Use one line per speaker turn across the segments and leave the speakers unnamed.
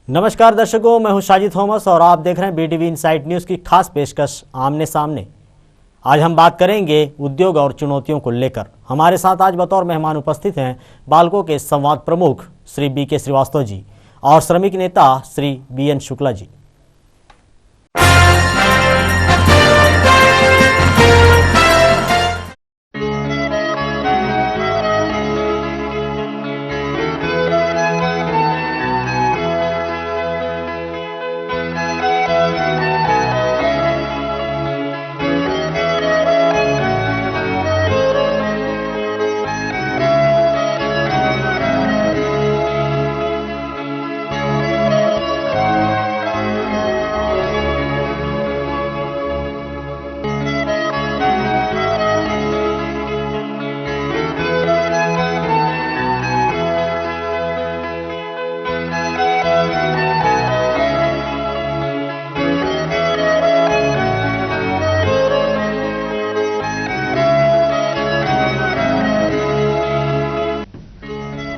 नमस्कार दर्शकों, मैं हूं शाजिद थॉमस और आप देख रहे हैं बीटीवी इनसाइड न्यूज़ की खास पेशकश आमने सामने। आज हम बात करेंगे उद्योग और चुनौतियों को लेकर। हमारे साथ आज बतौर मेहमान उपस्थित हैं बाल्को के संवाद प्रमुख श्री बीके श्रीवास्तव जी और श्रमिक नेता श्री बीएन शुक्ला जी।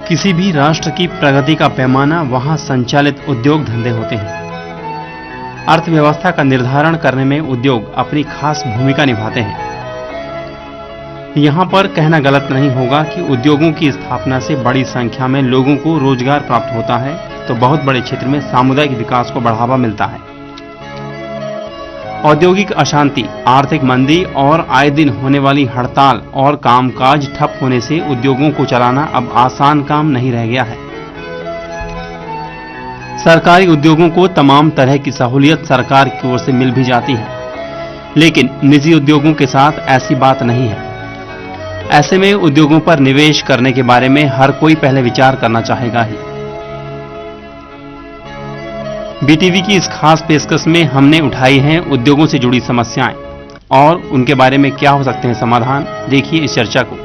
किसी भी राष्ट्र की प्रगति का पैमाना वहां संचालित उद्योग धंधे होते हैं। अर्थव्यवस्था का निर्धारण करने में उद्योग अपनी खास भूमिका निभाते हैं। यहां पर कहना गलत नहीं होगा कि उद्योगों की स्थापना से बड़ी संख्या में लोगों को रोजगार प्राप्त होता है, तो बहुत बड़े क्षेत्र में सामुदायिक विकास को बढ़ावा मिलता है। औद्योगिक अशांति, आर्थिक मंदी और आए दिन होने वाली हड़ताल और कामकाज ठप होने से उद्योगों को चलाना अब आसान काम नहीं रह गया है। सरकारी उद्योगों को तमाम तरह की सहूलियत सरकार की ओर से मिल भी जाती है, लेकिन निजी उद्योगों के साथ ऐसी बात नहीं है। ऐसे में उद्योगों पर निवेश करने के बारे में हर कोई पहले विचार करना चाहेगा ही। बीटीवी की इस खास पेशकश में हमने उठाई हैं उद्योगों से जुड़ी समस्याएं और उनके बारे में क्या हो सकते हैं समाधान। देखिए इस चर्चा को।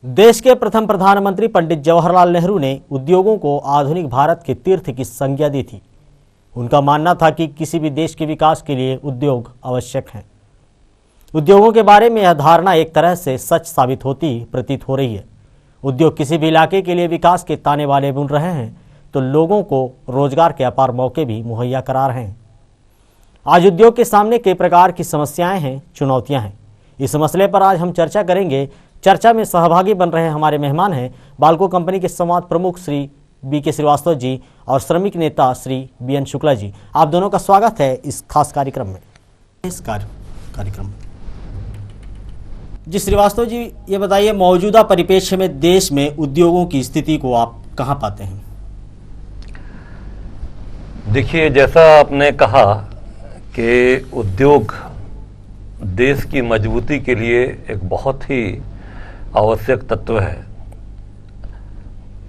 देश के प्रथम प्रधानमंत्री पंडित जवाहरलाल नेहरू ने उद्योगों को आधुनिक भारत के तीर्थ की संज्ञा दी थी। उनका मानना था कि किसी भी देश के विकास के लिए उद्योग आवश्यक हैं। उद्योगों के बारे में यह धारणा एक तरह से सच साबित होती प्रतीत हो रही है। उद्योग किसी भी इलाके के लिए विकास के ताने वाले बुन रहे हैं तो लोगों को रोजगार के अपार मौके भी मुहैया करा रहे हैं। आज उद्योग के सामने कई प्रकार की समस्याएं हैं, चुनौतियां हैं। इस मसले पर आज हम चर्चा करेंगे। चर्चा में सहभागी बन रहे हमारे मेहमान हैं बाल्को कंपनी के संवाद प्रमुख श्री बीके श्रीवास्तव जी और श्रमिक नेता श्री बीएन शुक्ला जी। आप दोनों का स्वागत है इस खास कार्यक्रम में। इस कार्यक्रम जी श्रीवास्तव जी, ये बताइए, मौजूदा परिप्रेक्ष्य में देश में उद्योगों की स्थिति को आप कहां पाते हैं?
देखिए, जैसा आपने कहा कि उद्योग देश की मजबूती के लिए एक बहुत ही आवश्यक तत्व है।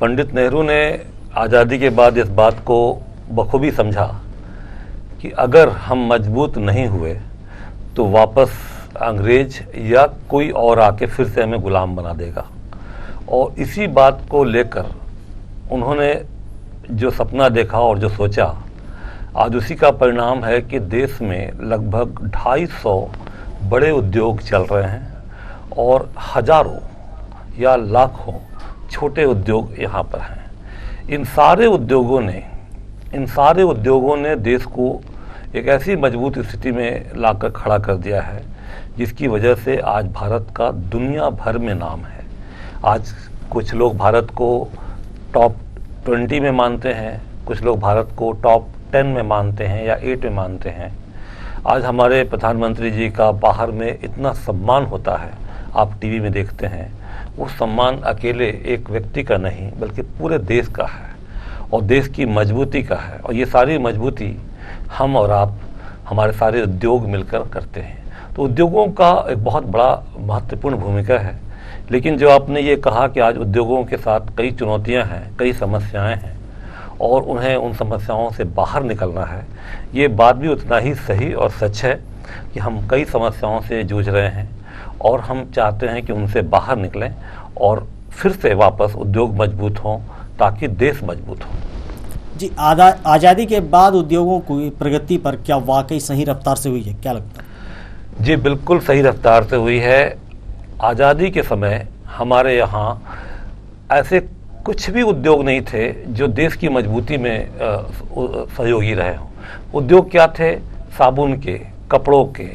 पंडित नेहरू ने आज़ादी के बाद इस बात को बखूबी समझा कि अगर हम मजबूत नहीं हुए तो वापस अंग्रेज या कोई और आके फिर से हमें गुलाम बना देगा। और इसी बात को लेकर उन्होंने जो सपना देखा और जो सोचा, आज उसी का परिणाम है कि देश में लगभग 250 बड़े उद्योग चल रहे हैं और हजारों या लाखों छोटे उद्योग यहाँ पर हैं। इन सारे उद्योगों ने देश को एक ऐसी मजबूत स्थिति में लाकर खड़ा कर दिया है जिसकी वजह से आज भारत का दुनिया भर में नाम है। आज कुछ लोग भारत को टॉप 20 में मानते हैं, कुछ लोग भारत को टॉप 10 में मानते हैं या 8 में मानते हैं। आज हमारे प्रधानमंत्री जी का बाहर में इतना सम्मान होता है, आप टीवी में देखते हैं। वो सम्मान अकेले एक व्यक्ति का नहीं बल्कि पूरे देश का है और देश की मजबूती का है। और ये सारी मजबूती हम और आप, हमारे सारे उद्योग मिलकर करते हैं। तो उद्योगों का एक बहुत बड़ा महत्वपूर्ण भूमिका है। लेकिन जो आपने ये कहा कि आज उद्योगों के साथ कई चुनौतियां हैं, कई समस्याएं हैं और उन्हें उन समस्याओं से बाहर निकलना है, ये बात भी उतना ही सही और सच है कि हम कई समस्याओं से जूझ रहे हैं और हम चाहते हैं कि उनसे बाहर निकलें और फिर से वापस उद्योग मजबूत हों ताकि देश मजबूत हो।
जी, आज़ादी के बाद उद्योगों की प्रगति पर क्या वाकई सही रफ्तार से हुई है, क्या लगता है?
जी बिल्कुल सही रफ्तार से हुई है। आज़ादी के समय हमारे यहाँ ऐसे कुछ भी उद्योग नहीं थे जो देश की मजबूती में सहयोगी रहे हों। उद्योग क्या थे? साबुन के, कपड़ों के,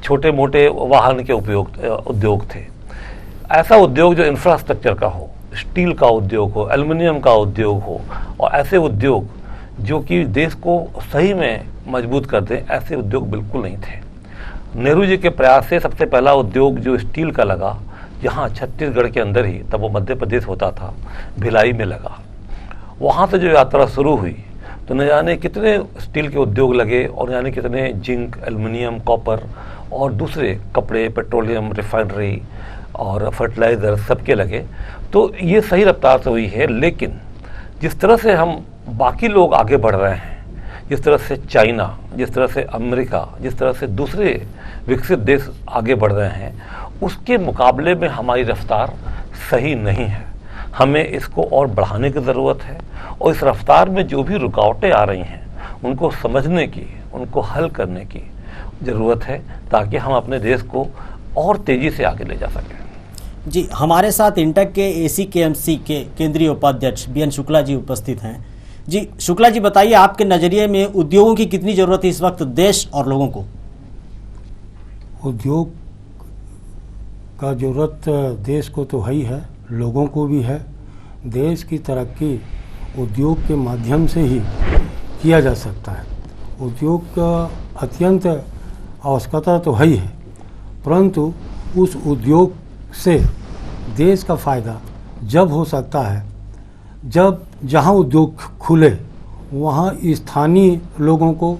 छोटे मोटे वाहन के उद्योग थे। ऐसा उद्योग जो इंफ्रास्ट्रक्चर का हो, स्टील का उद्योग हो, एल्युमिनियम का उद्योग हो, और ऐसे उद्योग जो कि देश को सही में मजबूत कर दें, ऐसे उद्योग बिल्कुल नहीं थे। नेहरू जी के प्रयास से सबसे पहला उद्योग जो स्टील का लगा, यहाँ छत्तीसगढ़ के अंदर ही, तब वो मध्य प्रदेश होता था, भिलाई में लगा। वहाँ से जो यात्रा शुरू हुई तो न जाने कितने स्टील के उद्योग लगे और न जाने कितने जिंक, एल्युमिनियम, कॉपर और दूसरे कपड़े, पेट्रोलियम, रिफाइनरी और फर्टिलाइज़र सबके लगे। तो ये सही रफ्तार से हुई है। लेकिन जिस तरह से हम बाकी लोग आगे बढ़ रहे हैं, जिस तरह से चाइना, जिस तरह से अमेरिका, जिस तरह से दूसरे विकसित देश आगे बढ़ रहे हैं, उसके मुकाबले में हमारी रफ्तार सही नहीं है। हमें इसको और बढ़ाने की ज़रूरत है और इस रफ्तार में जो भी रुकावटें आ रही हैं उनको समझने की, उनको हल करने की ज़रूरत है, ताकि हम अपने देश को और तेज़ी से आगे ले जा सकें।
जी, हमारे साथ इंटक के ACKMC के केंद्रीय उपाध्यक्ष BN शुक्ला जी उपस्थित हैं। जी शुक्ला जी, बताइए आपके नज़रिए में उद्योगों की कितनी ज़रूरत है इस वक्त देश और लोगों को?
उद्योग का ज़रूरत देश को तो है ही है, लोगों को भी है। देश की तरक्की उद्योग के माध्यम से ही किया जा सकता है। उद्योग का अत्यंत आवश्यकता तो है ही है, परंतु उस उद्योग से देश का फ़ायदा जब हो सकता है जब जहाँ उद्योग खुले वहाँ स्थानीय लोगों को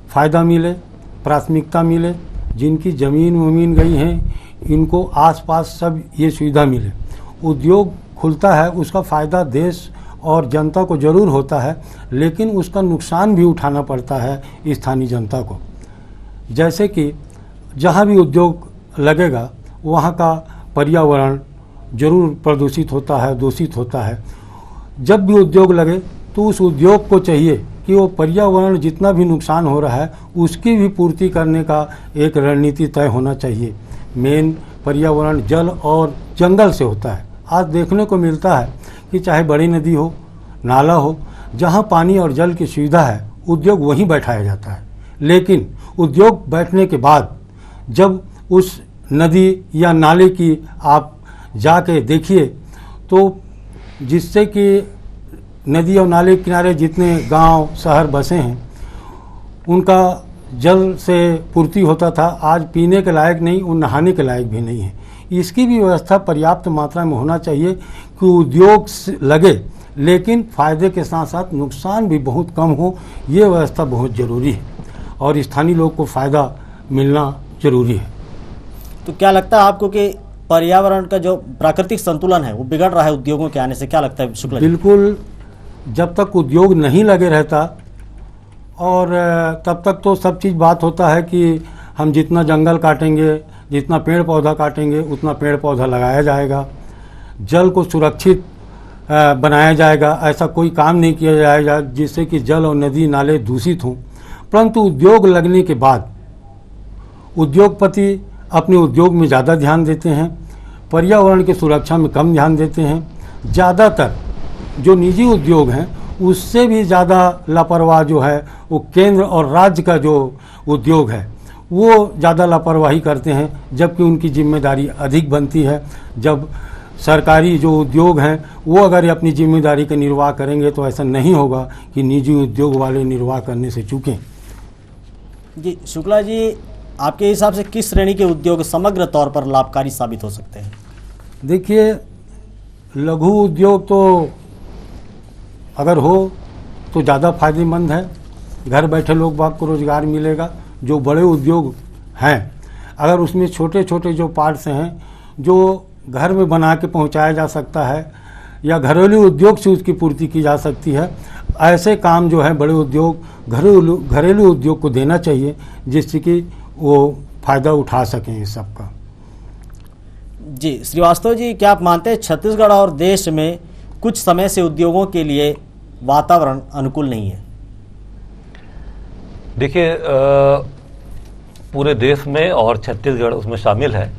फ़ायदा मिले, प्राथमिकता मिले। जिनकी ज़मीन वमीन गई हैं इनको आसपास सब ये सुविधा मिले। उद्योग खुलता है, उसका फ़ायदा देश और जनता को ज़रूर होता है, लेकिन उसका नुकसान भी उठाना पड़ता है स्थानीय जनता को। जैसे कि जहाँ भी उद्योग लगेगा वहाँ का पर्यावरण ज़रूर प्रदूषित होता है, दूषित होता है। जब भी उद्योग लगे तो उस उद्योग को चाहिए कि वो पर्यावरण जितना भी नुकसान हो रहा है उसकी भी पूर्ति करने का एक रणनीति तय होना चाहिए। मेन पर्यावरण जल और जंगल से होता है। आज देखने को मिलता है कि चाहे बड़ी नदी हो, नाला हो, जहाँ पानी और जल की सुविधा है उद्योग वहीं बैठाया जाता है। लेकिन उद्योग बैठने के बाद जब उस नदी या नाले की आप जाके देखिए तो जिससे कि नदी और नाले के किनारे जितने गांव शहर बसे हैं उनका जल से पूर्ति होता था, आज पीने के लायक नहीं, वो नहाने के लायक भी नहीं है। इसकी भी व्यवस्था पर्याप्त मात्रा में होना चाहिए कि उद्योग लगे लेकिन फ़ायदे के साथ साथ नुकसान भी बहुत कम हो। ये व्यवस्था बहुत ज़रूरी है और स्थानीय लोग को फ़ायदा मिलना ज़रूरी है।
तो क्या लगता है आपको कि पर्यावरण का जो प्राकृतिक संतुलन है वो बिगड़ रहा है उद्योगों के आने से, क्या लगता है शुक्ला जी?
बिल्कुल, जब तक उद्योग नहीं लगे रहता और तब तक तो सब चीज़ बात होता है कि हम जितना जंगल काटेंगे, जितना पेड़ पौधा काटेंगे उतना पेड़ पौधा लगाया जाएगा, जल को सुरक्षित बनाया जाएगा। ऐसा कोई काम नहीं किया जाएगा जिससे कि जल और नदी नाले दूषित हों। परंतु उद्योग लगने के बाद उद्योगपति अपने उद्योग में ज़्यादा ध्यान देते हैं, पर्यावरण की सुरक्षा में कम ध्यान देते हैं। ज़्यादातर जो निजी उद्योग हैं उससे भी ज़्यादा लापरवाह जो है वो केंद्र और राज्य का जो उद्योग है वो ज़्यादा लापरवाही करते हैं, जबकि उनकी जिम्मेदारी अधिक बनती है। जब सरकारी जो उद्योग हैं वो अगर अपनी जिम्मेदारी का निर्वाह करेंगे तो ऐसा नहीं होगा कि निजी उद्योग वाले निर्वाह करने से चूकें।
जी शुक्ला जी, आपके हिसाब से किस श्रेणी के उद्योग समग्र तौर पर लाभकारी साबित हो सकते हैं?
देखिए, लघु उद्योग तो अगर हो तो ज़्यादा फायदेमंद है, घर बैठे लोग बाग को रोज़गार मिलेगा। जो बड़े उद्योग हैं अगर उसमें छोटे छोटे जो पार्ट्स हैं जो घर में बना के पहुंचाया जा सकता है या घरेलू उद्योग से उसकी पूर्ति की जा सकती है, ऐसे काम जो है बड़े उद्योग घरेलू उद्योग को देना चाहिए जिससे कि वो फ़ायदा उठा सकें इस सब का।
जी श्रीवास्तव जी, क्या आप मानते हैं छत्तीसगढ़ और देश में कुछ समय से उद्योगों के लिए वातावरण अनुकूल नहीं है?
देखिए, पूरे देश में और छत्तीसगढ़ उसमें शामिल है,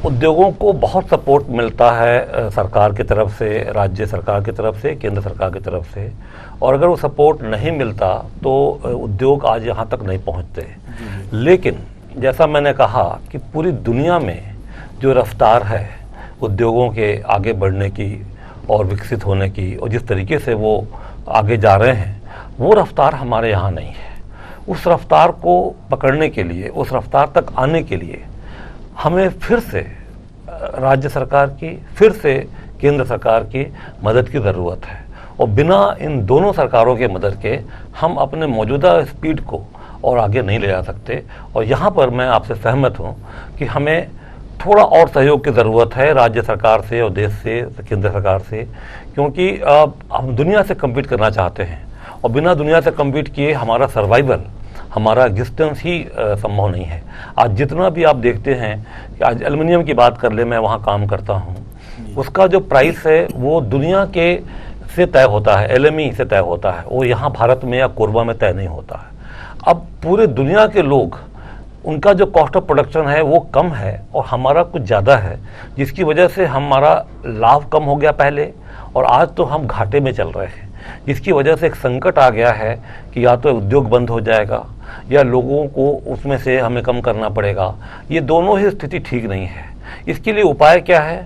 उद्योगों को बहुत सपोर्ट मिलता है सरकार की तरफ से, राज्य सरकार की तरफ से, केंद्र सरकार की तरफ से, और अगर वो सपोर्ट नहीं मिलता तो उद्योग आज यहाँ तक नहीं पहुँचते। लेकिन जैसा मैंने कहा कि पूरी दुनिया में जो रफ्तार है उद्योगों के आगे बढ़ने की और विकसित होने की, और जिस तरीके से वो आगे जा रहे हैं, वो रफ्तार हमारे यहाँ नहीं है। उस रफ्तार को पकड़ने के लिए, उस रफ्तार तक आने के लिए हमें फिर से राज्य सरकार की, फिर से केंद्र सरकार की मदद की ज़रूरत है। और बिना इन दोनों सरकारों के मदद के हम अपने मौजूदा स्पीड को और आगे नहीं ले जा सकते। और यहाँ पर मैं आपसे सहमत हूँ कि हमें थोड़ा और सहयोग की ज़रूरत है राज्य सरकार से और देश से, केंद्र सरकार से, क्योंकि हम दुनिया से कम्पीट करना चाहते हैं और बिना दुनिया से कम्पीट किए हमारा सर्वाइवल, हमारा एग्जिस्टेंस ही संभव नहीं है। आज जितना भी आप देखते हैं कि आज एल्युमिनियम की बात कर ले, मैं वहाँ काम करता हूँ, उसका जो प्राइस है वो दुनिया के से तय होता है, LME से तय होता है, वो यहाँ भारत में या कोरबा में तय नहीं होता है। अब पूरे दुनिया के लोग, उनका जो कॉस्ट ऑफ प्रोडक्शन है वो कम है और हमारा कुछ ज़्यादा है, जिसकी वजह से हमारा लाभ कम हो गया पहले, और आज तो हम घाटे में चल रहे हैं, जिसकी वजह से एक संकट आ गया है कि या तो उद्योग बंद हो जाएगा या लोगों को उसमें से हमें कम करना पड़ेगा। ये दोनों ही स्थिति ठीक नहीं है। इसके लिए उपाय क्या है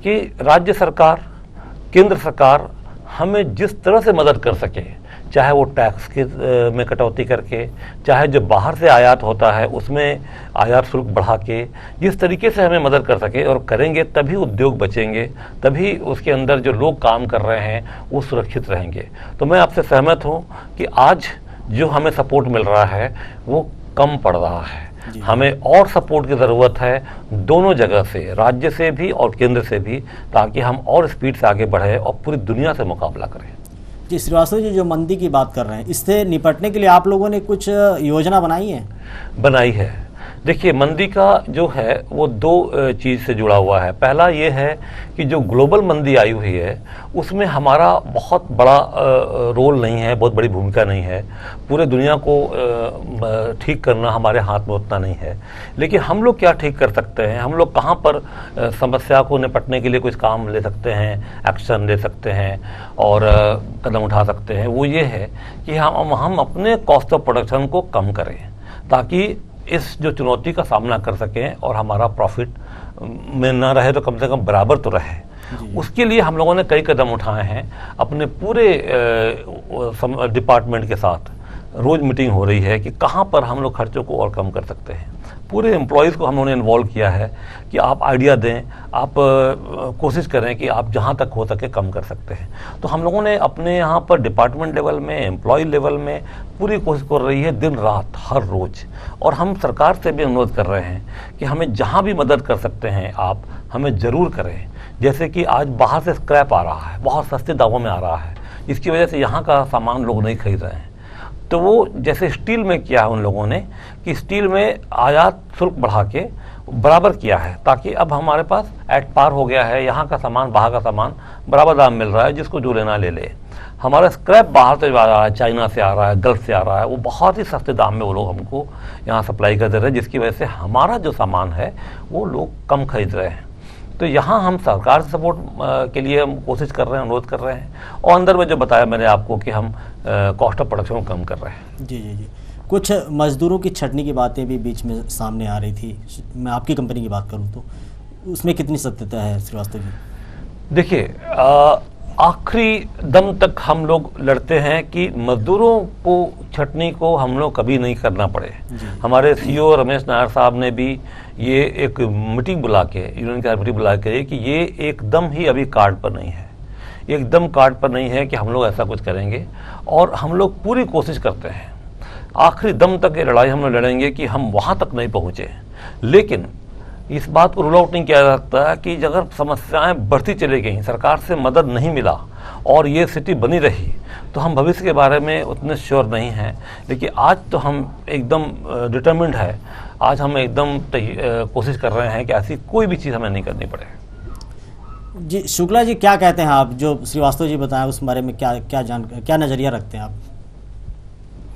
कि राज्य सरकार, केंद्र सरकार हमें जिस तरह से मदद कर सके, चाहे वो टैक्स के में कटौती करके, चाहे जो बाहर से आयात होता है उसमें आयात शुल्क बढ़ा के, जिस तरीके से हमें मदद कर सके और करेंगे तभी उद्योग बचेंगे, तभी उसके अंदर जो लोग काम कर रहे हैं वो सुरक्षित रहेंगे। तो मैं आपसे सहमत हूँ कि आज जो हमें सपोर्ट मिल रहा है वो कम पड़ रहा है। हमें और सपोर्ट की ज़रूरत है दोनों जगह से, राज्य से भी और केंद्र से भी, ताकि हम और स्पीड से आगे बढ़े और पूरी दुनिया से मुकाबला करें।
जी श्रीवास्तव जी, जो मंदी की बात कर रहे हैं, इससे निपटने के लिए आप लोगों ने कुछ योजना बनाई है?
बनाई है। देखिए, मंदी का जो है वो दो चीज़ से जुड़ा हुआ है। पहला ये है कि जो ग्लोबल मंदी आई हुई है उसमें हमारा बहुत बड़ा रोल नहीं है, बहुत बड़ी भूमिका नहीं है। पूरे दुनिया को ठीक करना हमारे हाथ में उतना नहीं है। लेकिन हम लोग क्या ठीक कर सकते हैं, हम लोग कहाँ पर समस्या को निपटने के लिए कुछ काम ले सकते हैं, एक्शन ले सकते हैं और कदम उठा सकते हैं, वो ये है कि हम अपने कॉस्ट ऑफ प्रोडक्शन को कम करें, ताकि इस जो चुनौती का सामना कर सकें और हमारा प्रॉफिट में ना रहे तो कम से कम बराबर तो रहे। उसके लिए हम लोगों ने कई कदम उठाए हैं। अपने पूरे डिपार्टमेंट के साथ रोज़ मीटिंग हो रही है कि कहाँ पर हम लोग खर्चों को और कम कर सकते हैं। पूरे एम्प्लॉयज़ को हम लोगों ने इन्वॉल्व किया है कि आप आइडिया दें, आप कोशिश करें कि आप जहाँ तक हो सके कम कर सकते हैं। तो हम लोगों ने अपने यहाँ पर डिपार्टमेंट लेवल में, एम्प्लॉय लेवल में पूरी कोशिश कर रही है, दिन रात हर रोज़। और हम सरकार से भी अनुरोध कर रहे हैं कि हमें जहाँ भी मदद कर सकते हैं आप हमें ज़रूर करें। जैसे कि आज बाहर से स्क्रैप आ रहा है, बहुत सस्ते दामों में आ रहा है, जिसकी वजह से यहाँ का सामान लोग नहीं खरीद रहे हैं। तो वो जैसे स्टील में किया है उन लोगों ने कि स्टील में आयात शुल्क बढ़ा के बराबर किया है, ताकि अब हमारे पास एट पार हो गया है, यहाँ का सामान बाहर का सामान बराबर दाम मिल रहा है, जिसको जो लेना ले ले। हमारा स्क्रैप बाहर से आ रहा है, चाइना से आ रहा है, गल्फ से आ रहा है, वो बहुत ही सस्ते दाम में वो लोग हमको यहाँ सप्लाई कर दे रहे हैं, जिसकी वजह से हमारा जो सामान है वो लोग कम खरीद रहे हैं। तो यहाँ हम सरकार से सपोर्ट के लिए हम कोशिश कर रहे हैं, अनुरोध कर रहे हैं, और अंदर में जो बताया मैंने आपको कि हम कॉस्ट ऑफ प्रोडक्शन को कम कर रहे हैं।
जी जी जी। कुछ मजदूरों की छटनी की बातें भी बीच में सामने आ रही थी। मैं आपकी कंपनी की बात करूँ तो उसमें कितनी सत्यता है श्रीवास्तव जी?
देखिए, आखिरी दम तक हम लोग लड़ते हैं कि मजदूरों को छटनी को हम लोग कभी नहीं करना पड़े। हमारे CEO रमेश नायर साहब ने भी ये एक मीटिंग बुला के, यूनियन की मीटिंग बुला के, कि ये एकदम ही अभी कार्ड पर नहीं है, एकदम कार्ड पर नहीं है कि हम लोग ऐसा कुछ करेंगे। और हम लोग पूरी कोशिश करते हैं, आखिरी दम तक ये लड़ाई हम लोग लड़ेंगे कि हम वहाँ तक नहीं पहुँचे। लेकिन इस बात को रूल आउट नहीं किया जा सकता कि अगर समस्याएं बढ़ती चली गई, सरकार से मदद नहीं मिला और ये स्थिति बनी रही, तो हम भविष्य के बारे में उतने श्योर नहीं हैं। लेकिन आज तो हम एकदम डिटरमिन्ड है, आज हम एकदम कोशिश कर रहे हैं कि ऐसी कोई भी चीज़ हमें नहीं करनी पड़े।
जी शुक्ला जी, क्या कहते हैं आप जो श्रीवास्तव जी बताएं उस बारे में, क्या नज़रिया रखते हैं आप?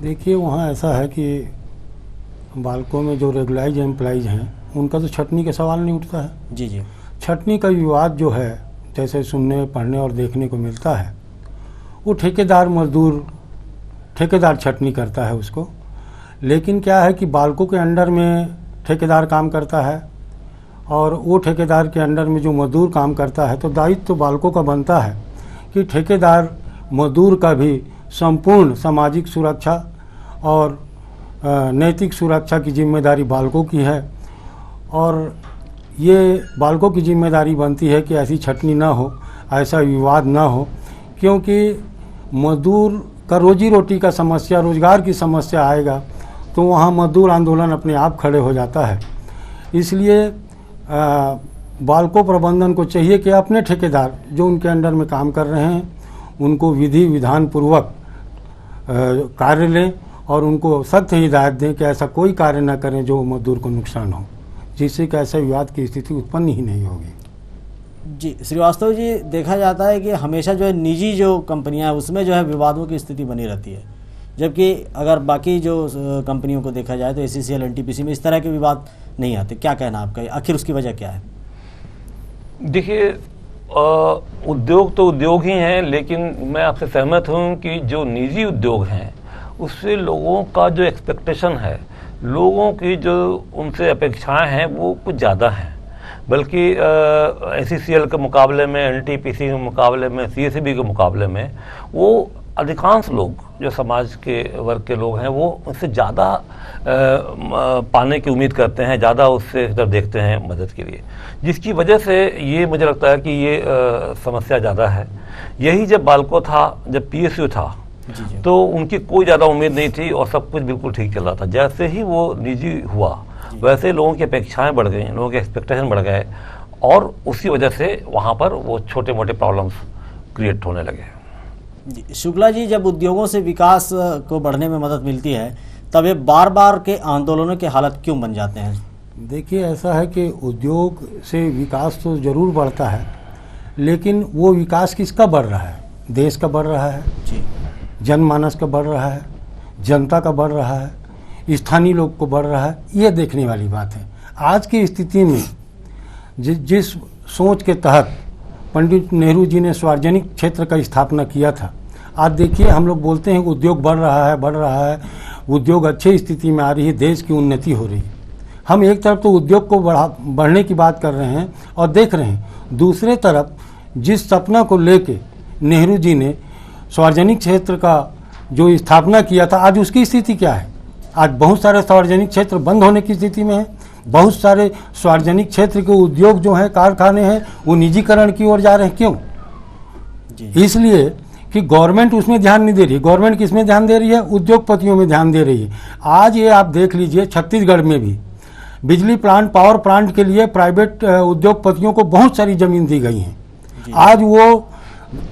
देखिए, वहाँ ऐसा है कि बाल्को में जो रेगुलाइज एम्प्लॉइज हैं उनका तो छटनी का सवाल नहीं उठता है।
जी जी।
छटनी का विवाद जो है, जैसे सुनने, पढ़ने और देखने को मिलता है, वो ठेकेदार मजदूर, ठेकेदार छटनी करता है उसको। लेकिन क्या है कि बाल्को के अंडर में ठेकेदार काम करता है और वो ठेकेदार के अंडर में जो मजदूर काम करता है, तो दायित्व तो बाल्को का बनता है कि ठेकेदार मजदूर का भी संपूर्ण सामाजिक सुरक्षा और नैतिक सुरक्षा की जिम्मेदारी बाल्को की है। और ये बाल्को की जिम्मेदारी बनती है कि ऐसी छटनी ना हो, ऐसा विवाद ना हो, क्योंकि मजदूर का रोजी रोटी का समस्या, रोजगार की समस्या आएगा तो वहाँ मजदूर आंदोलन अपने आप खड़े हो जाता है। इसलिए बाल्को प्रबंधन को चाहिए कि अपने ठेकेदार जो उनके अंडर में काम कर रहे हैं उनको विधि विधान पूर्वक कार्य लें और उनको सख्त हिदायत दें कि ऐसा कोई कार्य न करें जो मजदूर को नुकसान हो, जिससे कि ऐसे विवाद की स्थिति उत्पन्न ही नहीं होगी।
जी श्रीवास्तव जी, देखा जाता है कि हमेशा जो है निजी जो कंपनियां हैं उसमें जो है विवादों की स्थिति बनी रहती है, जबकि अगर बाकी जो कंपनियों को देखा जाए तो ACCL, NTPC में इस तरह के विवाद नहीं आते। क्या कहना आपका, आखिर उसकी वजह क्या है?
देखिए, उद्योग तो उद्योग ही हैं, लेकिन मैं आपसे सहमत हूं कि जो निजी उद्योग हैं उससे लोगों का जो एक्सपेक्टेशन है, लोगों की जो उनसे अपेक्षाएं हैं वो कुछ ज़्यादा हैं। बल्कि ACCL के मुकाबले में, NTPC के मुकाबले में, CSB के मुकाबले में वो अधिकांश लोग जो समाज के वर्ग के लोग हैं वो उससे ज़्यादा पाने की उम्मीद करते हैं, ज़्यादा उससे तरफ देखते हैं मदद के लिए, जिसकी वजह से ये मुझे लगता है कि ये समस्या ज़्यादा है। यही जब बाल्को था, जब PSU था, तो उनकी कोई ज़्यादा उम्मीद नहीं थी और सब कुछ बिल्कुल ठीक चल रहा था। जैसे ही वो निजी हुआ वैसे लोगों की अपेक्षाएं बढ़ गई, लोगों के एक्सपेक्टेशन बढ़ गए और उसी वजह से वहाँ पर वो छोटे मोटे प्रॉब्लम्स क्रिएट होने लगे।
शुक्ला जी, जब उद्योगों से विकास को बढ़ने में मदद मिलती है तब ये बार बार के आंदोलनों के हालत क्यों बन जाते हैं?
देखिए, ऐसा है कि उद्योग से विकास तो ज़रूर बढ़ता है, लेकिन वो विकास किसका बढ़ रहा है? देश का बढ़ रहा है
जी,
जनमानस का बढ़ रहा है, जनता का बढ़ रहा है, स्थानीय लोग को बढ़ रहा है, ये देखने वाली बात है। आज की स्थिति में जिस सोच के तहत पंडित नेहरू जी ने सार्वजनिक क्षेत्र का स्थापना किया था, आज देखिए हम लोग बोलते हैं उद्योग बढ़ रहा है, उद्योग अच्छी स्थिति में आ रही है, देश की उन्नति हो रही है। हम एक तरफ तो उद्योग को बढ़ने की बात कर रहे हैं और देख रहे हैं, दूसरे तरफ जिस सपना को लेके नेहरू जी ने सार्वजनिक क्षेत्र का जो स्थापना किया था, आज उसकी स्थिति क्या है? आज बहुत सारे सार्वजनिक क्षेत्र बंद होने की स्थिति में है। बहुत सारे सार्वजनिक क्षेत्र के उद्योग जो हैं, कारखाने हैं, वो निजीकरण की ओर जा रहे हैं। क्यों? इसलिए कि गवर्नमेंट उसमें ध्यान नहीं दे रही। गवर्नमेंट किसमें ध्यान दे रही है? उद्योगपतियों में ध्यान दे रही है। आज ये आप देख लीजिए, छत्तीसगढ़ में भी बिजली प्लांट, पावर प्लांट के लिए प्राइवेट उद्योगपतियों को बहुत सारी जमीन दी गई है। आज वो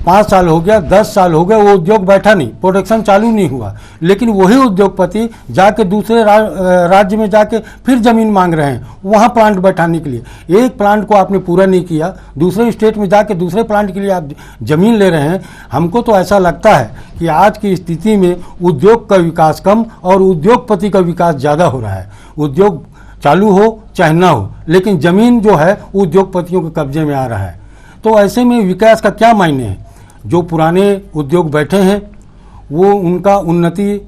5 साल हो गया, 10 साल हो गया, वो उद्योग बैठा नहीं, प्रोडक्शन चालू नहीं हुआ, लेकिन वही उद्योगपति जाके दूसरे राज्य में जाके फिर जमीन मांग रहे हैं वहाँ प्लांट बैठाने के लिए। एक प्लांट को आपने पूरा नहीं किया, दूसरे स्टेट में जाके दूसरे प्लांट के लिए आप जमीन ले रहे हैं। हमको तो ऐसा लगता है कि आज की स्थिति में उद्योग का विकास कम और उद्योगपति का विकास ज़्यादा हो रहा है। उद्योग चालू हो चाहे ना हो, लेकिन जमीन जो है उद्योगपतियों के कब्जे में आ रहा है। तो ऐसे में विकास का क्या मायने है? जो पुराने उद्योग बैठे हैं वो उनका उन्नति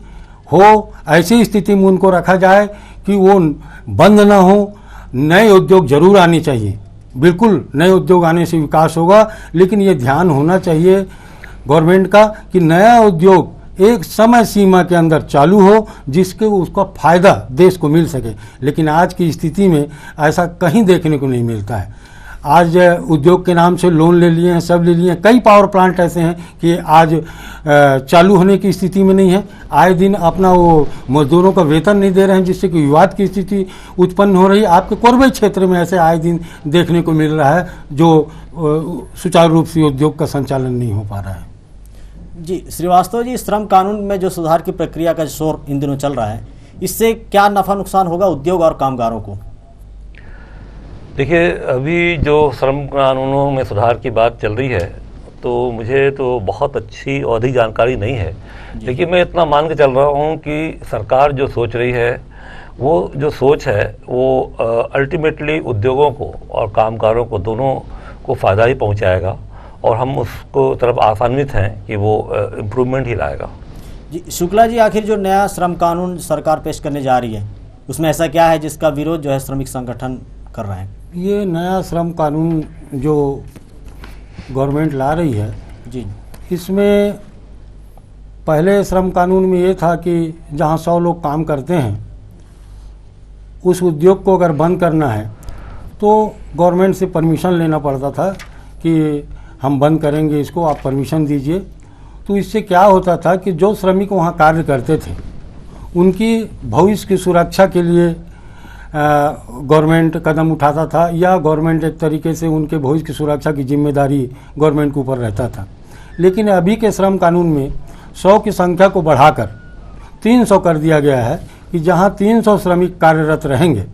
हो, ऐसी स्थिति में उनको रखा जाए कि वो बंद ना हो। नए उद्योग जरूर आने चाहिए, बिल्कुल नए उद्योग आने से विकास होगा, लेकिन ये ध्यान होना चाहिए गवर्नमेंट का कि नया उद्योग एक समय सीमा के अंदर चालू हो जिसके उसका फायदा देश को मिल सके। लेकिन आज की स्थिति में ऐसा कहीं देखने को नहीं मिलता है। आज उद्योग के नाम से लोन ले लिए हैं, सब ले लिए हैं। कई पावर प्लांट ऐसे हैं कि आज चालू होने की स्थिति में नहीं है। आए दिन अपना वो मजदूरों का वेतन नहीं दे रहे हैं, जिससे कि विवाद की स्थिति उत्पन्न हो रही है। आपके कोरबे क्षेत्र में ऐसे आए दिन देखने को मिल रहा है जो सुचारू रूप से उद्योग का संचालन नहीं हो पा रहा है।
जी श्रीवास्तव जी, श्रम कानून में जो सुधार की प्रक्रिया का शोर इन दिनों चल रहा है, इससे क्या नफा नुकसान होगा उद्योग और कामगारों को?
देखिए, अभी जो श्रम कानूनों में सुधार की बात चल रही है, तो मुझे तो बहुत अच्छी और अधिक जानकारी नहीं है, लेकिन मैं इतना मान के चल रहा हूँ कि सरकार जो सोच रही है, वो जो सोच है वो अल्टीमेटली उद्योगों को और कामगारों को दोनों को फ़ायदा ही पहुँचाएगा, और हम उसको तरफ आसान्वित हैं कि वो इम्प्रूवमेंट ही लाएगा।
जी शुक्ला जी, आखिर जो नया श्रम कानून सरकार पेश करने जा रही है, उसमें ऐसा क्या है जिसका विरोध जो है श्रमिक संगठन कर रहे हैं?
ये नया श्रम कानून जो गवर्नमेंट ला रही है
जी,
इसमें पहले श्रम कानून में ये था कि जहाँ 100 लोग काम करते हैं उस उद्योग को अगर बंद करना है तो गवर्नमेंट से परमिशन लेना पड़ता था कि हम बंद करेंगे इसको, आप परमिशन दीजिए। तो इससे क्या होता था कि जो श्रमिक वहाँ कार्य करते थे उनकी भविष्य की सुरक्षा के लिए गवर्नमेंट कदम उठाता था, या गवर्नमेंट एक तरीके से उनके भविष्य की सुरक्षा की जिम्मेदारी गवर्नमेंट के ऊपर रहता था। लेकिन अभी के श्रम कानून में 100 की संख्या को बढ़ाकर 300 कर दिया गया है कि जहां 300 श्रमिक कार्यरत रहेंगे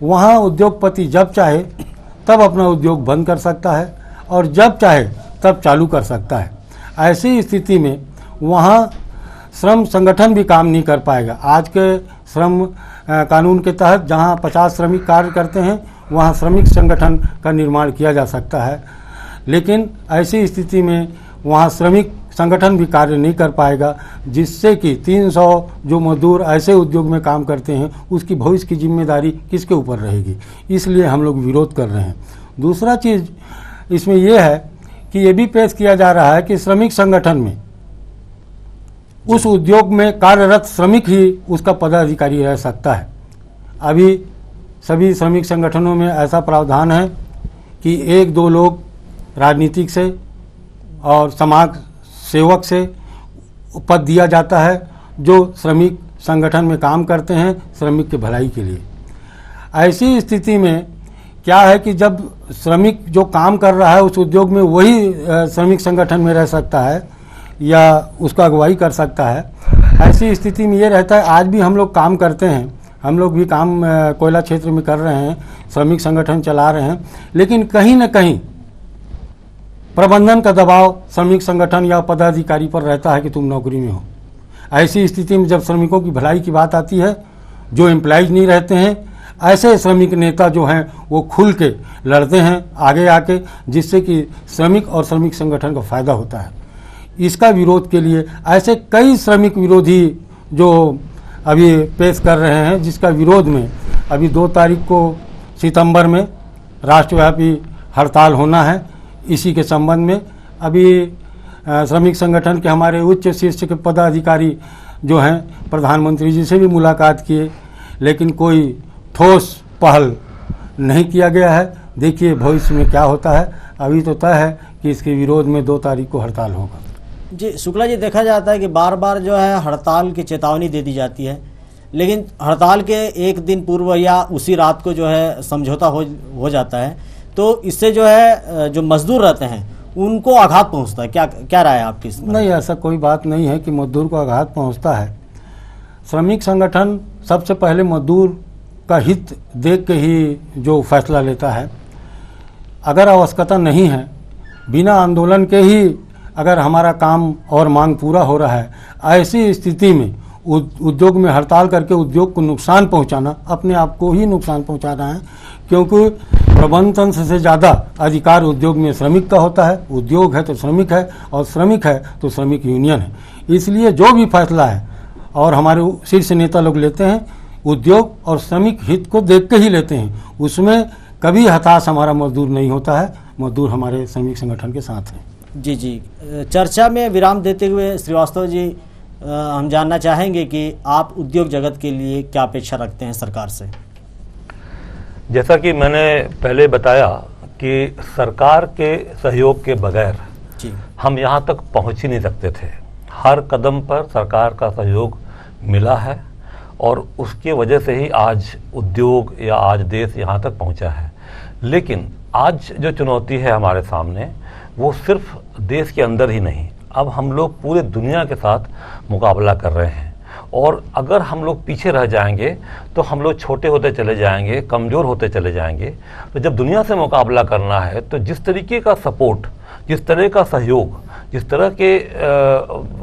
वहां उद्योगपति जब चाहे तब अपना उद्योग बंद कर सकता है और जब चाहे तब चालू कर सकता है। ऐसी स्थिति में वहां श्रम संगठन भी काम नहीं कर पाएगा। आज के श्रम कानून के तहत जहां 50 श्रमिक कार्य करते हैं वहां श्रमिक संगठन का निर्माण किया जा सकता है, लेकिन ऐसी स्थिति में वहां श्रमिक संगठन भी कार्य नहीं कर पाएगा, जिससे कि 300 जो मजदूर ऐसे उद्योग में काम करते हैं उसकी भविष्य की जिम्मेदारी किसके ऊपर रहेगी। इसलिए हम लोग विरोध कर रहे हैं। दूसरा चीज़ इसमें यह है कि ये भी पेश किया जा रहा है कि श्रमिक संगठन में उस उद्योग में कार्यरत श्रमिक ही उसका पदाधिकारी रह सकता है। अभी सभी श्रमिक संगठनों में ऐसा प्रावधान है कि 1-2 लोग राजनीतिक से और समाज सेवक से पद दिया जाता है जो श्रमिक संगठन में काम करते हैं श्रमिक के भलाई के लिए। ऐसी स्थिति में क्या है कि जब श्रमिक जो काम कर रहा है उस उद्योग में वही श्रमिक संगठन में रह सकता है या उसका अगुवाई कर सकता है। ऐसी स्थिति में ये रहता है, आज भी हम लोग काम करते हैं, हम लोग भी काम कोयला क्षेत्र में कर रहे हैं, श्रमिक संगठन चला रहे हैं, लेकिन कहीं न कहीं प्रबंधन का दबाव श्रमिक संगठन या पदाधिकारी पर रहता है कि तुम नौकरी में हो। ऐसी स्थिति में जब श्रमिकों की भलाई की बात आती है, जो एम्प्लॉइज नहीं रहते हैं, ऐसे श्रमिक नेता जो हैं वो खुल के लड़ते हैं आगे आके, जिससे कि श्रमिक और श्रमिक संगठन का फायदा होता है। इसका विरोध के लिए ऐसे कई श्रमिक विरोधी जो अभी पेश कर रहे हैं, जिसका विरोध में अभी 2 तारीख को सितंबर में राष्ट्रव्यापी हड़ताल होना है। इसी के संबंध में अभी श्रमिक संगठन के हमारे उच्च शीर्ष के पदाधिकारी जो हैं प्रधानमंत्री जी से भी मुलाकात किए, लेकिन कोई ठोस पहल नहीं किया गया है। देखिए भविष्य में क्या होता है। अभी तो तय है कि इसके विरोध में 2 तारीख को हड़ताल होगा।
जी शुक्ला जी, देखा जाता है कि बार बार जो है हड़ताल की चेतावनी दे दी जाती है, लेकिन हड़ताल के एक दिन पूर्व या उसी रात को जो है समझौता हो जाता है, तो इससे जो है जो मजदूर रहते हैं उनको आघात पहुंचता है। क्या राय है आपकी इसमें?
नहीं, ऐसा कोई बात नहीं है कि मजदूर को आघात पहुंचता है। श्रमिक संगठन सबसे पहले मजदूर का हित देख के ही जो फैसला लेता है। अगर आवश्यकता नहीं है, बिना आंदोलन के ही अगर हमारा काम और मांग पूरा हो रहा है, ऐसी स्थिति में उद्योग में हड़ताल करके उद्योग को नुकसान पहुंचाना अपने आप को ही नुकसान पहुंचाना है, क्योंकि प्रबंधन तंत्र से ज़्यादा अधिकार उद्योग में श्रमिक का होता है। उद्योग है तो श्रमिक है और श्रमिक है तो श्रमिक यूनियन है। इसलिए जो भी फैसला है और हमारे शीर्ष नेता लोग लेते हैं, उद्योग और श्रमिक हित को देख के ही लेते हैं। उसमें कभी हताश हमारा मजदूर नहीं होता है, मजदूर हमारे श्रमिक संगठन के साथ हैं।
जी जी, चर्चा में विराम देते हुए श्रीवास्तव जी, हम जानना चाहेंगे कि आप उद्योग जगत के लिए क्या अपेक्षा रखते हैं सरकार से?
जैसा कि मैंने पहले बताया कि सरकार के सहयोग के बगैर
जी
हम यहाँ तक पहुँच ही नहीं सकते थे। हर कदम पर सरकार का सहयोग मिला है और उसकी वजह से ही आज उद्योग या आज देश यहाँ तक पहुँचा है। लेकिन आज जो चुनौती है हमारे सामने, वो सिर्फ देश के अंदर ही नहीं, अब हम लोग पूरे दुनिया के साथ मुकाबला कर रहे हैं और अगर हम लोग पीछे रह जाएंगे तो हम लोग छोटे होते चले जाएंगे, कमज़ोर होते चले जाएंगे। तो जब दुनिया से मुकाबला करना है तो जिस तरीके का सपोर्ट, जिस तरह का सहयोग, जिस तरह के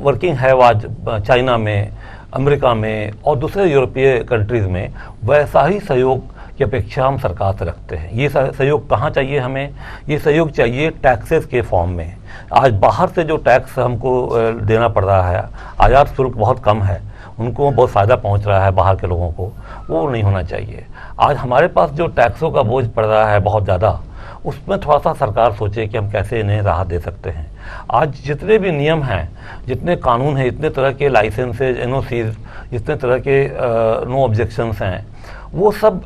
वर्किंग है आज चाइना में, अमेरिका में और दूसरे यूरोपीय कंट्रीज़ में, वैसा ही सहयोग की अपेक्षा हम सरकार से रखते हैं। ये सहयोग कहाँ चाहिए हमें? ये सहयोग चाहिए टैक्सेस के फॉर्म में। आज बाहर से जो टैक्स हमको देना पड़ रहा है, आयात शुल्क बहुत कम है, उनको बहुत फ़ायदा पहुंच रहा है बाहर के लोगों को, वो नहीं होना चाहिए। आज हमारे पास जो टैक्सों का बोझ पड़ रहा है बहुत ज़्यादा, उसमें थोड़ा सा सरकार सोचे कि हम कैसे इन्हें राहत दे सकते हैं। आज जितने भी नियम हैं, जितने कानून हैं, इतने तरह के लाइसेंसेज, एनओसीज, जितने तरह के नो ऑब्जेक्शंस हैं, वो सब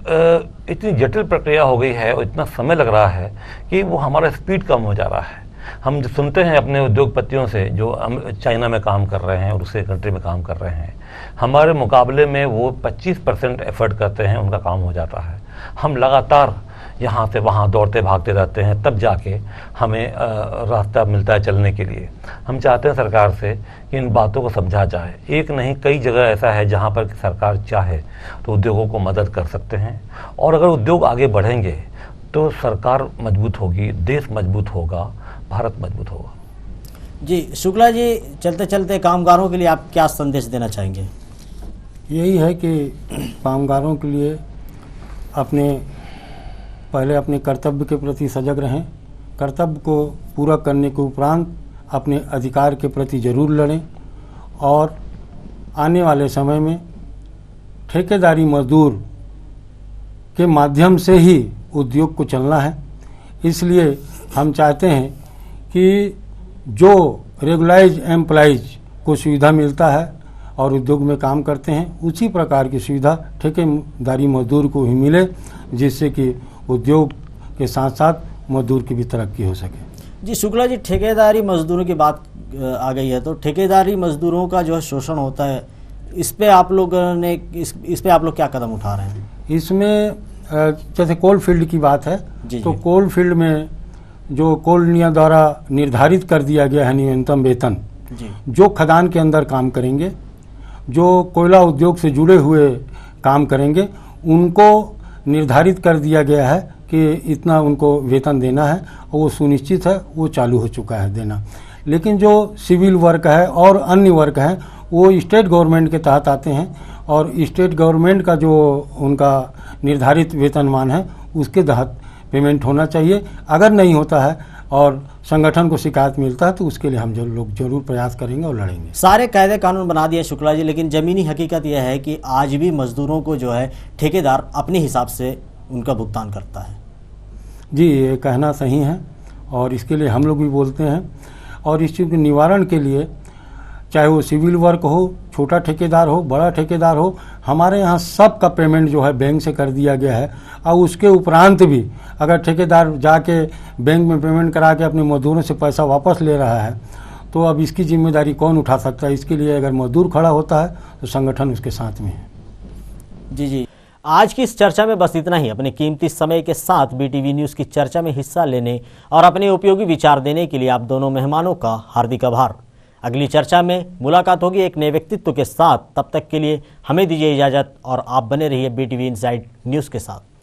इतनी जटिल प्रक्रिया हो गई है और इतना समय लग रहा है कि वो हमारा स्पीड कम हो जा रहा है। हम जो सुनते हैं अपने उद्योगपतियों से जो चाइना में काम कर रहे हैं और दूसरे कंट्री में काम कर रहे हैं, हमारे मुकाबले में वो 25% एफर्ट करते हैं, उनका काम हो जाता है। हम लगातार यहाँ से वहाँ दौड़ते भागते रहते हैं, तब जाके हमें रास्ता मिलता है चलने के लिए। हम चाहते हैं सरकार से कि इन बातों को समझा जाए। एक नहीं, कई जगह ऐसा है जहाँ पर सरकार चाहे तो उद्योगों को मदद कर सकते हैं, और अगर उद्योग आगे बढ़ेंगे तो सरकार मजबूत होगी, देश मजबूत होगा, भारत मजबूत होगा।
जी शुक्ला जी, चलते चलते कामगारों के लिए आप क्या संदेश देना चाहेंगे?
यही है कि कामगारों के लिए पहले अपने कर्तव्य के प्रति सजग रहें, कर्तव्य को पूरा करने के उपरांत अपने अधिकार के प्रति जरूर लड़ें, और आने वाले समय में ठेकेदारी मजदूर के माध्यम से ही उद्योग को चलना है। इसलिए हम चाहते हैं कि जो रेगुलाइज एम्प्लॉइज को सुविधा मिलता है और उद्योग में काम करते हैं, उसी प्रकार की सुविधा ठेकेदारी मजदूर को ही मिले, जिससे कि उद्योग के साथ साथ मजदूर की भी तरक्की हो सके।
जी शुक्ला जी, ठेकेदारी मजदूरों की बात आ गई है, तो ठेकेदारी मजदूरों का जो है शोषण होता है, इस पे आप लोग ने इस पे आप लोग क्या कदम उठा रहे हैं?
इसमें जैसे कोल फील्ड की बात है, तो कोल फील्ड में जो कोल इंडिया द्वारा निर्धारित कर दिया गया है न्यूनतम वेतन, जो खदान के अंदर काम करेंगे, जो कोयला उद्योग से जुड़े हुए काम करेंगे, उनको निर्धारित कर दिया गया है कि इतना उनको वेतन देना है, और वो सुनिश्चित है, वो चालू हो चुका है देना। लेकिन जो सिविल वर्क है और अन्य वर्क है, वो स्टेट गवर्नमेंट के तहत आते हैं, और स्टेट गवर्नमेंट का जो उनका निर्धारित वेतनमान है उसके तहत पेमेंट होना चाहिए। अगर नहीं होता है और संगठन को शिकायत मिलता है तो उसके लिए हम लोग जरूर प्रयास करेंगे और लड़ेंगे।
सारे कायदे कानून बना दिए शुक्ला जी, लेकिन ज़मीनी हकीकत यह है कि आज भी मजदूरों को जो है ठेकेदार अपने हिसाब से उनका भुगतान करता है।
जी, ये कहना सही है, और इसके लिए हम लोग भी बोलते हैं, और इस चीज़ के निवारण के लिए चाहे वो सिविल वर्क हो, छोटा ठेकेदार हो, बड़ा ठेकेदार हो, हमारे यहाँ सब का पेमेंट जो है बैंक से कर दिया गया है। और उसके उपरांत भी अगर ठेकेदार जाके बैंक में पेमेंट करा के अपने मजदूरों से पैसा वापस ले रहा है, तो अब इसकी जिम्मेदारी कौन उठा सकता है? इसके लिए अगर मजदूर खड़ा होता है तो संगठन उसके साथ में है।
जी, आज की इस चर्चा में बस इतना ही। अपने कीमती समय के साथ BTV न्यूज़ की चर्चा में हिस्सा लेने और अपने उपयोगी विचार देने के लिए आप दोनों मेहमानों का हार्दिक आभार। अगली चर्चा में मुलाकात होगी एक नए व्यक्तित्व के साथ। तब तक के लिए हमें दीजिए इजाज़त, और आप बने रहिए BTV इनसाइड न्यूज़ के साथ।